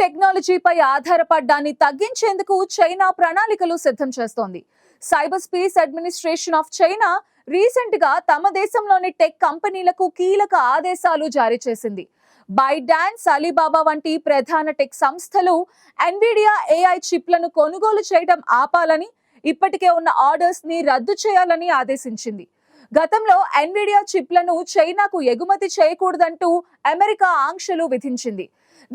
టెక్నాలజీపై ఆధారపడ్డాన్ని తగ్గించేందుకు చైనా ప్రణాళికలు సిద్ధం చేస్తోంది. Cyber space administration of China recent గా తమ దేశంలోని టెక్ కంపెనీలకు కీలక ఆదేశాలు జారీ చేసింది. బైడాన్స్, అలీబాబా వంటి ప్రధాన టెక్ సంస్థలు ఎన్విడియా ఏఐ చిప్లను కొనుగోలు చేయడం ఆపాలని, ఇప్పటికే ఉన్న ఆర్డర్స్ ని రద్దు చేయాలని ఆదేశించింది. గతంలో ఎన్విడియా చిప్లను చైనాకు ఎగుమతి చేయకూడదంటూ అమెరికా ఆంక్షలు విధించింది.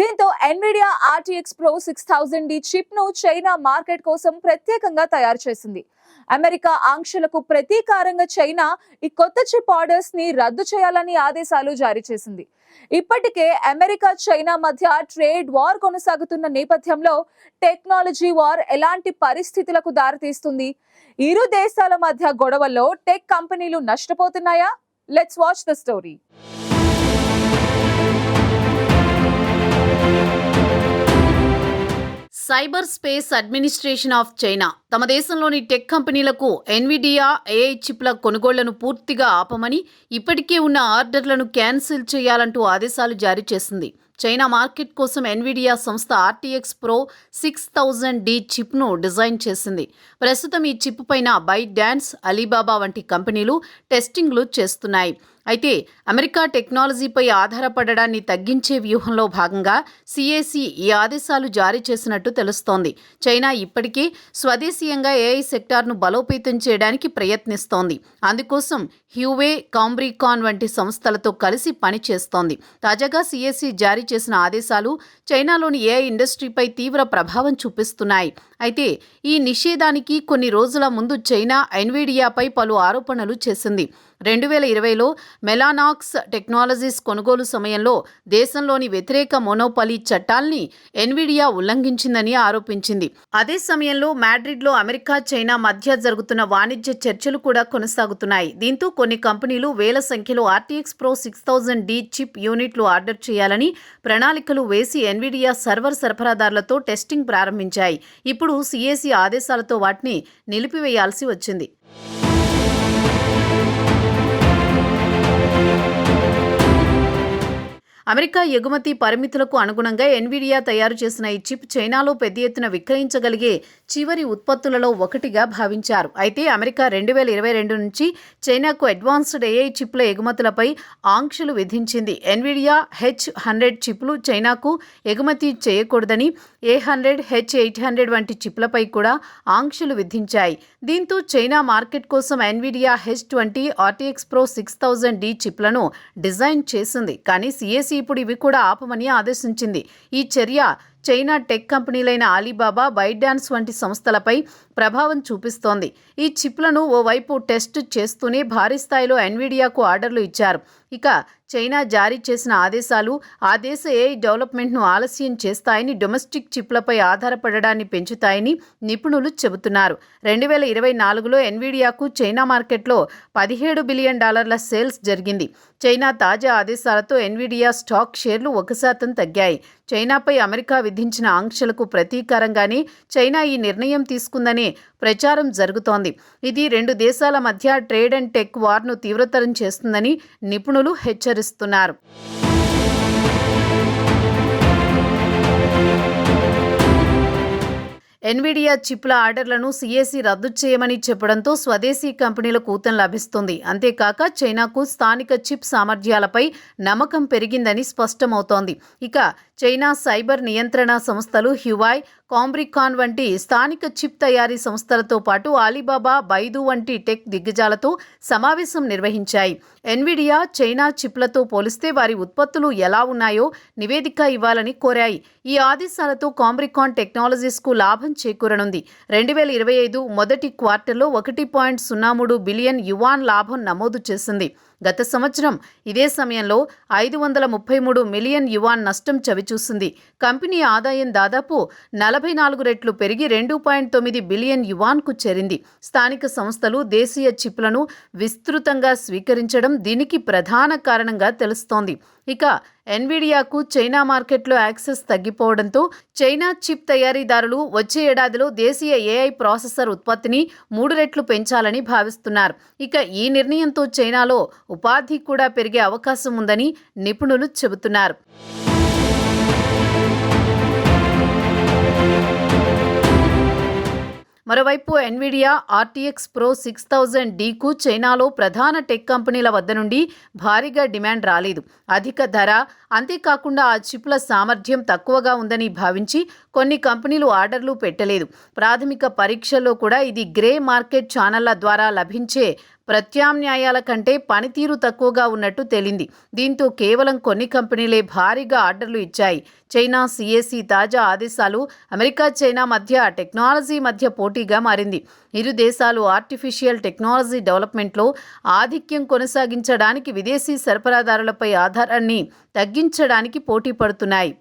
దీంతో Nvidia RTX Pro 6000D chip ను చైనా మార్కెట్ కోసం ప్రత్యేకంగా తయారు చేసింది. అమెరికా ఆంక్షలకు ప్రతీకారంగా చైనా ఈ కొత్త చిప్ ఆర్డర్స్ ని రద్దు చేయాలని ఆదేశాలు జారీ చేసింది. ఇప్పటికే అమెరికా చైనా మధ్య ట్రేడ్ వార్ కొనసాగుతున్న నేపథ్యంలో టెక్నాలజీ వార్ ఎలాంటి పరిస్థితులకు దారితీస్తుంది? ఇరు దేశాల మధ్య గొడవల్లో టెక్ కంపెనీలు నష్టపోతున్నాయా? Let's watch the story. Cyber space administration of China తమ దేశంలోని టెక్ కంపెనీలకు ఎన్విడియా ఏఐ చిప్ల కొనుగోళ్లను పూర్తిగా ఆపమని, ఇప్పటికే ఉన్న ఆర్డర్లను క్యాన్సిల్ చేయాలంటూ ఆదేశాలు జారీ చేసింది. చైనా మార్కెట్ కోసం ఎన్విడియా సంస్థ RTX Pro 6000D చిప్ను డిజైన్ చేసింది. ప్రస్తుతం ఈ చిప్ పైన బైడాన్స్, అలీబాబా వంటి కంపెనీలు టెస్టింగ్లు చేస్తున్నాయి. అయితే అమెరికా టెక్నాలజీపై ఆధారపడడాన్ని తగ్గించే వ్యూహంలో భాగంగా CAC ఈ ఆదేశాలు జారీ చేసినట్టు తెలుస్తోంది. చైనా ఇప్పటికే స్వదేశీయంగా ఏఐ సెక్టార్ను బలోపేతం చేయడానికి ప్రయత్నిస్తోంది. అందుకోసం హ్యూవే, కాంబ్రీకాన్ వంటి సంస్థలతో కలిసి పనిచేస్తోంది. తాజాగా CAC జారీ చేసిన ఆదేశాలు చైనాలోని ఏఐ ఇండస్ట్రీపై తీవ్ర ప్రభావం చూపిస్తున్నాయి. అయితే ఈ నిషేధానికి కొన్ని రోజుల ముందు చైనా ఎన్విడియాపై పలు ఆరోపణలు చేసింది. 2020లో మెలానాక్స్ టెక్నాలజీస్ కొనుగోలు సమయంలో దేశంలోని వ్యతిరేక మోనోపలీ చట్టాల్ని ఎన్విడియా ఉల్లంఘించిందని ఆరోపించింది. అదే సమయంలో మాడ్రిడ్లో అమెరికా, చైనా మధ్య జరుగుతున్న వాణిజ్య చర్చలు కూడా కొనసాగుతున్నాయి. దీంతో కొన్ని కంపెనీలు వేల సంఖ్యలో RTX Pro 6000D చిప్ యూనిట్లు ఆర్డర్ చేయాలని ప్రణాళికలు వేసి ఎన్విడియా సర్వర్ సరఫరాదారులతో టెస్టింగ్ ప్రారంభించాయి. ఇప్పుడు CAC ఆదేశాలతో వాటిని నిలిపివేయాల్సి వచ్చింది. అమెరికా ఎగుమతి పరిమితులకు అనుగుణంగా ఎన్విడియా తయారు చేసిన ఈ చిప్ చైనాలో పెద్ద ఎత్తున విక్రయించగలిగే చివరి ఉత్పత్తులలో ఒకటిగా భావించారు. అయితే అమెరికా 2022 నుంచి చైనాకు అడ్వాన్స్డ్ ఏఐ చిప్ల ఎగుమతులపై ఆంక్షలు విధించింది. ఎన్విడియా H100 చిప్లు చైనాకు ఎగుమతి చేయకూడదని A100, H800 వంటి చిప్లపై కూడా ఆంక్షలు విధించాయి. దీంతో చైనా మార్కెట్ కోసం Nvidia H20, RTX Pro 6000D చిప్లను డిజైన్ చేసింది. కానీ CAC ఇప్పుడు ఇవి కూడా ఆపమని ఆదేశించింది. ఈ చర్య చైనా టెక్ కంపెనీలైన అలీబాబా, బైడాన్స్ వంటి సంస్థలపై ప్రభావం చూపిస్తోంది. ఈ చిప్లను ఓవైపు టెస్ట్ చేస్తూనే భారీ స్థాయిలో ఎన్విడియాకు ఆర్డర్లు ఇచ్చారు. ఇక చైనా జారీ చేసిన ఆదేశాలు ఆ దేశ ఏఐ డెవలప్మెంట్ను ఆలస్యం చేస్తాయని, డొమెస్టిక్ చిప్లపై ఆధారపడడాన్ని పెంచుతాయని నిపుణులు చెబుతున్నారు. 2024లో ఎన్విడియాకు చైనా మార్కెట్లో $17 బిలియన్ సేల్స్ జరిగింది. చైనా తాజా ఆదేశాలతో ఎన్విడియా స్టాక్ షేర్లు 1% తగ్గాయి. చైనాపై అమెరికా విధించిన ఆంక్షలకు ప్రతీకారంగానే చైనా ఈ నిర్ణయం తీసుకుందనే ప్రచారం జరుగుతోంది. ఇది రెండు దేశాల మధ్య ట్రేడ్ అండ్ టెక్ వార్ను తీవ్రతరం చేస్తుందని నిపుణులు హెచ్చరిస్తున్నారు. ఎన్విడియా చిప్ల ఆర్డర్లను CAC రద్దు చేయమని చెప్పడంతో స్వదేశీ కంపెనీలకు ఊతం లభిస్తుంది. అంతేకాక చైనాకు స్థానిక చిప్ సామర్థ్యాలపై నమ్మకం పెరిగిందని స్పష్టమవుతోంది. ఇక చైనా సైబర్ నియంత్రణ సంస్థలు హ్యువాయ్, కాంబ్రీకాన్ వంటి స్థానిక చిప్ తయారీ సంస్థలతో పాటు అలీబాబా, బైదు వంటి టెక్ దిగ్గజాలతో సమావేశం నిర్వహించాయి. ఎన్విడియా చైనా చిప్లతో పోలిస్తే వారి ఉత్పత్తులు ఎలా ఉన్నాయో నివేదిక ఇవ్వాలని కోరాయి. ఈ ఆదేశాలతో కాంబ్రీకాన్ టెక్నాలజీస్కు లాభం చేకూరనుంది. 2025 మొదటి క్వార్టర్లో $1.03 బిలియన్ లాభం నమోదు చేసింది. గత సంవత్సరం ఇదే సమయంలో $533 మిలియన్ నష్టం చవిచూసింది. కంపెనీ ఆదాయం దాదాపు 44 రెట్లు పెరిగి $2.9 బిలియన్ కు చేరింది. స్థానిక సంస్థలు దేశీయ చిప్లను విస్తృతంగా స్వీకరించడం దీనికి ప్రధాన కారణంగా తెలుస్తోంది. ఇక ఎన్విడియాకు చైనా మార్కెట్లో యాక్సెస్ తగ్గిపోవడంతో చైనా చిప్ తయారీదారులు వచ్చే ఏడాదిలో దేశీయ ఏఐ ప్రాసెసర్ ఉత్పత్తిని 3 రెట్లు పెంచాలని భావిస్తున్నారు. ఇక ఈ నిర్ణయంతో చైనాలో ఉపాధి కూడా పెరిగే అవకాశం ఉందని నిపుణులు చెబుతున్నారు. మరోవైపు ఎన్విడియా RTX Pro 6000Dకు చైనాలో ప్రధాన టెక్ కంపెనీల వద్ద నుండి భారీగా డిమాండ్ రాలేదు. అధిక ధర, అంతేకాకుండా ఆ చిప్ల సామర్థ్యం తక్కువగా ఉందని భావించి కొన్ని కంపెనీలు ఆర్డర్లు పెట్టలేదు. ప్రాథమిక పరీక్షల్లో కూడా ఇది గ్రే మార్కెట్ ఛానళ్ల ద్వారా లభించే ప్రత్యామ్నాయాల కంటే పనితీరు తక్కువగా ఉన్నట్టు తేలింది. దీంతో కేవలం కొన్ని కంపెనీలే భారీగా ఆర్డర్లు ఇచ్చాయి. చైనా CAC తాజా ఆదేశాలు అమెరికా, చైనా మధ్య టెక్నాలజీ మధ్య పోటీగా మారింది. ఇరు దేశాలు ఆర్టిఫిషియల్ టెక్నాలజీ డెవలప్మెంట్లో ఆధిక్యం కొనసాగించడానికి, విదేశీ సరఫరాదారులపై ఆధారాన్ని తగ్గించడానికి పోటీ పడుతున్నాయి.